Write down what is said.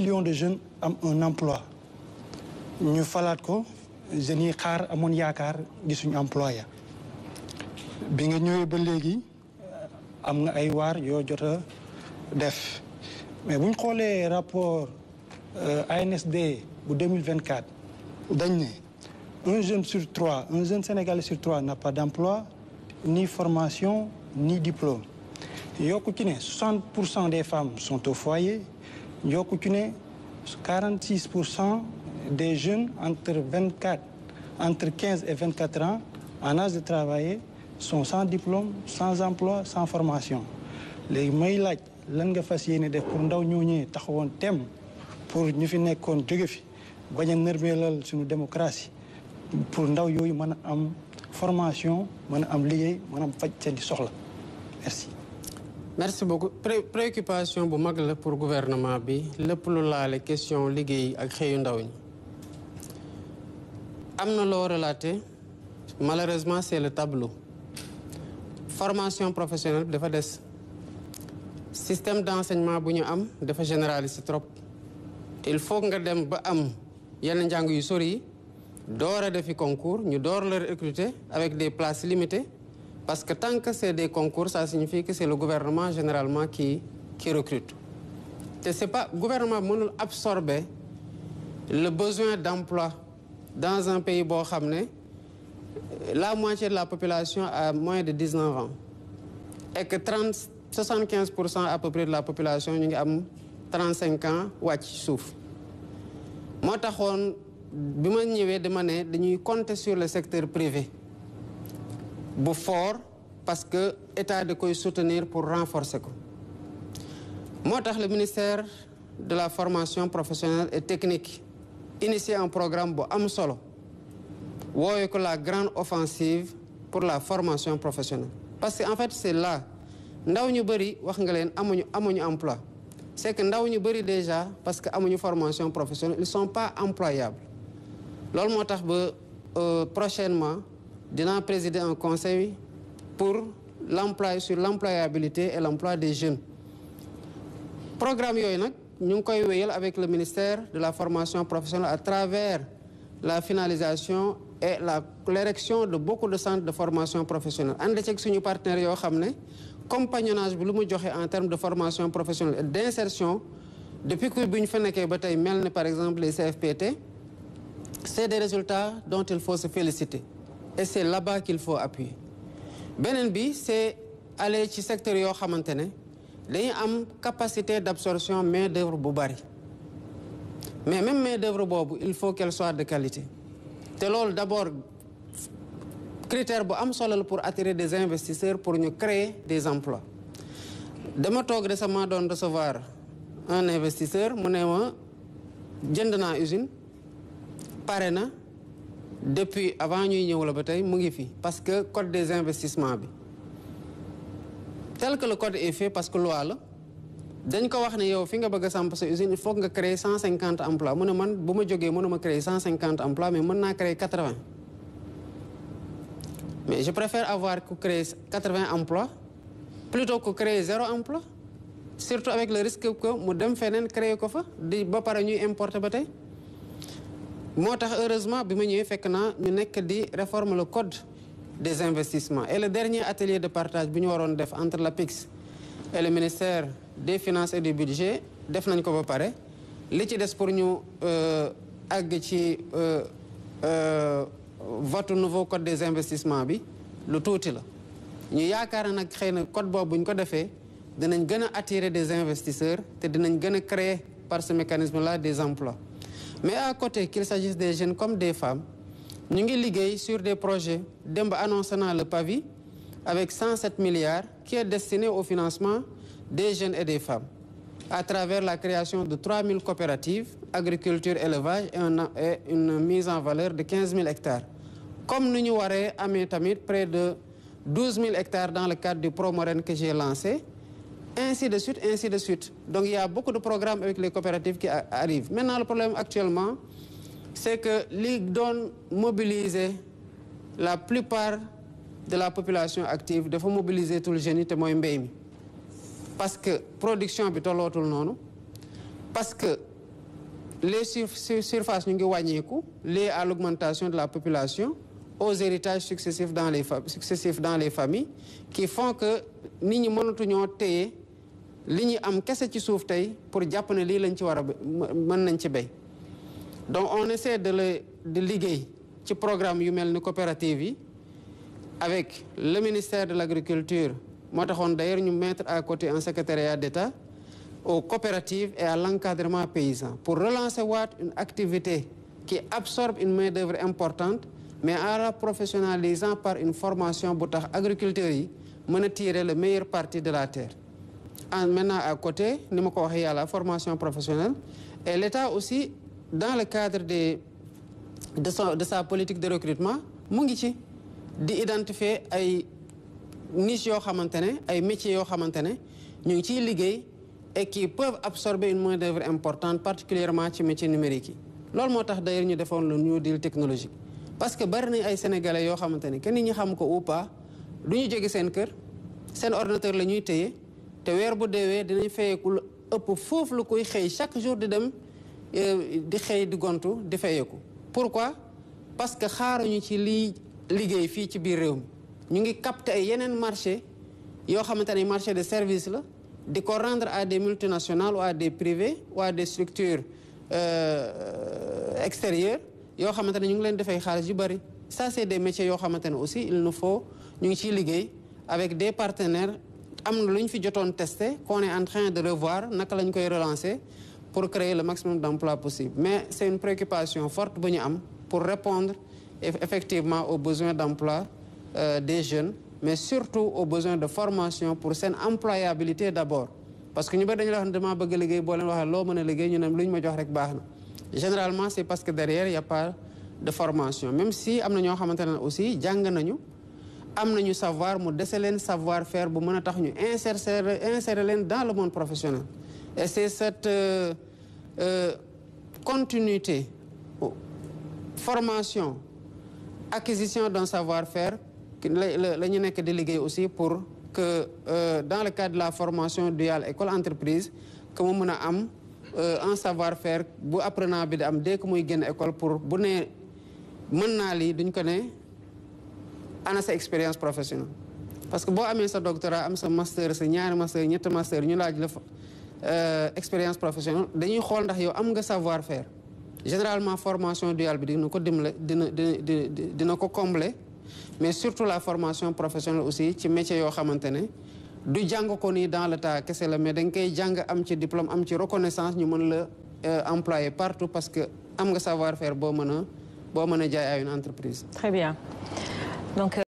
millions de jeunes am un emploi ñu falaat ko jeunes yi xaar amoon yaakaar gisuñu emploi ya bi nga ñëwee ba léegi am nga ay waar yoo jot a def mais bu ñu xoolee rapport ANSD bu 2024 dañ ne un jeune Sénégalais sur trois n'a pas d'emploi ni formation ni diplôme yokku ci ne 60% des femmes sont au foyer yokku ci ne 46% des jeunes entre 15 et 24 ans en âge de travailler sont sans diplôme sans emploi sans formation léegi may laaj lan nga fas yéene def pour ndaw ñooñee taxawoon tem pour ñu fi nekkoon jóge fi bañ a nërmeelal suñu démocratie pour ndaw yooyu mën a am formation mën a am liggéey mën a am faj seen di soxla merci. merci beaucoup préoccupation bu mag la pour gouvernement bi lépp lu laale question liggéey ak xëyu ndaw ñi am na loo relaté malheureusement c'est le tableau formation professionnelle dafa des système d'enseignement bu ñu am dafa généraliste trop il faut nga dem ba am yenn njàng yu sori yi door a defi concours ñu door la recruter avec des places limitées parce que tant que c'est des concours ça signifie que c'est le gouvernement généralement qui recrute te c'est pas gouvernement mënul absorber le besoin d'emploi dans un pays boo xam ne la moitié de la population a moins de 19 ans et que 75% à peu près de la population ñu ngi am 35 ans wàcc suuf moo taxoon bi ma ñëwee dama ne dañuy compter sur le secteur privé bu fort parce que état da koy soutenir pour renforcer ko moo tax le ministère de la formation professionnelle et technique initié un programme bu am solo woowe ko la grande offensive pour la formation professionnelle parce que en fait c'est là ndaw ñu bëri wax nga leen amuñu emploi c'est que ndaw ñu bëri déjà parce que amuñu formation professionnelle ils sont pas employables loolu moo tax ba prochainement dinaa présider un conseil pour l'emploi sur l'employabilité et l'emploi des jeunes programme yooyu nag ñu ngi koy wéyal avec le ministère de la formation professionnelle à travers la finalisation et l'érection de beaucoup de centres de formation professionnelle ànd ceeg suñu partenaires yoo xam ne compagnonnage bi lu mu joxe en termes de formation professionnelle et d'insertion depuis que bu ñu fa nekkee ba tey mel ne par exemple les CFPT c'est des résultats dont il faut se féliciter et c'est là-bas qu'il faut appuyer beneen bi c'est aller ci secteur yoo xamante ne dañuy am capacité d'absorption main d'œuvre bu bari mais même main d'œuvre boobu il faut qu'elle soit de qualité te loolu d'abord critère bu am solo la pour attirer des investisseurs pour ñu créer des emplois dama toog récemment doon recevoir un investisseur mu ne ma jënd naa usine pare na depuis avant ñuy ñëw la ba tey mu ngi fi parce que code des investissements bi tel que le code est fait parce que loi la dañ ko wax ne yow fi nga bëgg a samp sa usine il faut nga créer 150 emplois mu ne man bu ma jógee mënuma créer 150 emplois mais mën naa créer 80 mais je préfère avoir que créer 80 emplois plutôt que créer 0 emploi surtout avec le risque que mu dem feneen créer ko fa di ba pare ñuy importer ba tey moo tax heureusement bi ma ñëwee fekk naa ñu nekk di réformer le code des investissements et le dernier atelier de partage bi ñu waroon def entre l'APIX et le ministère des finances et du budget def nañ ko ba pare li ci des pour ñu àgg ci vote nouveau code des investissements bi lu tuuti la ñu yaakaar nag xëy na code boobu bu ñu ko defee dinañ gën a attirer des investisseurs te dinañ gën a créer par ce mécanisme-là des emplois mais à côté qu'il s'agisse des jeunes comme des femmes ñu ngi liggéey sur des projets démb annoncé naa le PAVI avec 107 milliards qui est destiné au financement des jeunes et des femmes à travers la création de 3000 coopératives agriculture élevage et une mise en valeur de 15 000 hectares comme ni ñu waree amee tamit près de 12 000 hectares dans le cadre du Promoren que j'ai lancé ainsi de suite donc il y a beaucoup de programmes avec les coopératives qui arrivent maintenant le problème actuellement c'est que li doon mobiliser la plupart de la population active dafa mobiliser tout le jeunes yi te mooy mbéy mi parce que production bi tollootul noonu parce que les surfaces ñu ngi wàññeeku liées à l'augmentation de la population, aux héritages successifs dans les familles qui font que nit ñi mënatuñoo téye li ñu am kese ci suuf tey pour jàpp ne lii lañ ci war a mën nañ ci béy. Donc on essaie de liggéey ci programme yu mel ni coopérative yi avec le ministère de l'Agriculture moo taxoon d'ailleurs ñu mettre à côté un secrétariat d'État aux coopératives et à l'encadrement paysan pour relancer une activité qui absorbe une main-d'œuvre importante mais en la professionnalisant par une formation bu tax agriculteurs yi mën a tirer le meilleur parti de la terre. Maintenant à côté ni ma ko waxee yàlla formation professionnelle et l'État aussi dans le cadre de sa politique de recrutement mu ngi ci di identifier ay niches yoo xamante ne ay métiers yoo xamante ne ñu ngi ciy liggéey et qui peuvent absorber une main-d'œuvre importante particulièrement ci métier numérique yi. loolu moo tax d'ailleurs ñu defoon le New Deal technologique parce que bari nañ ay sénégalais yoo xamante ne kenn nit ñi xam ko ou pas du ñu jóge seen kër seen ordinateur la ñuy téye te weer bu deewee dinañ fayeeku lu ëpp foofu lu koy xëy chaque jour di dem di xëy di gontu di fayeeku. Pourquoi? Parce que xaaruñu ci lii liggéey fii ci biir réew mi ñu ngi capter ay yeneen marché yoo xamante ne marché de service la di ko rendre à des multinationales ou à des privés ou à des structures extérieures yoo xamante ne ñu ngi leen defay xaalis yu bari. Ça c'est des métiers yoo xamante ne aussi il nous faut ñu ngi ciy liggéey avec des partenaires am na lu ñu fi jotoon testé qu'on est en train de revoir naka la ñu koy relancer pour créer le maximum d'emplois possible. Mais c'est une préoccupation forte bu ñu am pour répondre effectivement aux besoins d'emploi des jeunes mais surtout aux besoins de formation pour seen employabilité d'abord parce que ñu bari dañu la wax ne dama bëgg a liggéey boo leen waxee loo mën a liggéey ñu ne lu ñu ma jox rek baax na généralement c'est parce que derrière il y a pas de formation même si am na ñoo xamante ne aussi jàng nañu am nañu savoir mu dese leen savoir faire bu mën a tax ñu insérer leen dans le monde professionnel et c'est cette continuité formation acquisition d'un savoir-faire la ñu nekk di liggéey aussi pour que dans le cadre de la formation duale école entreprise que mu mën a am un savoir-faire bu apprenant bi di am dès que muy génn école pour bu ne mën naa lii duñ ko ne ana sa expérience professionnelle parce que boo amee sa doctorat am sa master sa ñaari master ñetti master ñu laaj la expérience professionnelle dañuy xool ndax yow am nga savoir-faire généralement formation duale bi dina ko dimbale dina ko combler mais surtout la formation professionnelle aussi ci métier yoo xamante ne du jàng ko nii dans le tas kese la mais da nga koy jàng am ci diplôme am ci reconnaissance ñu mën la employer partout parce que am nga savoir-faire boo mën a jaay à une entreprise. Très bien. Donc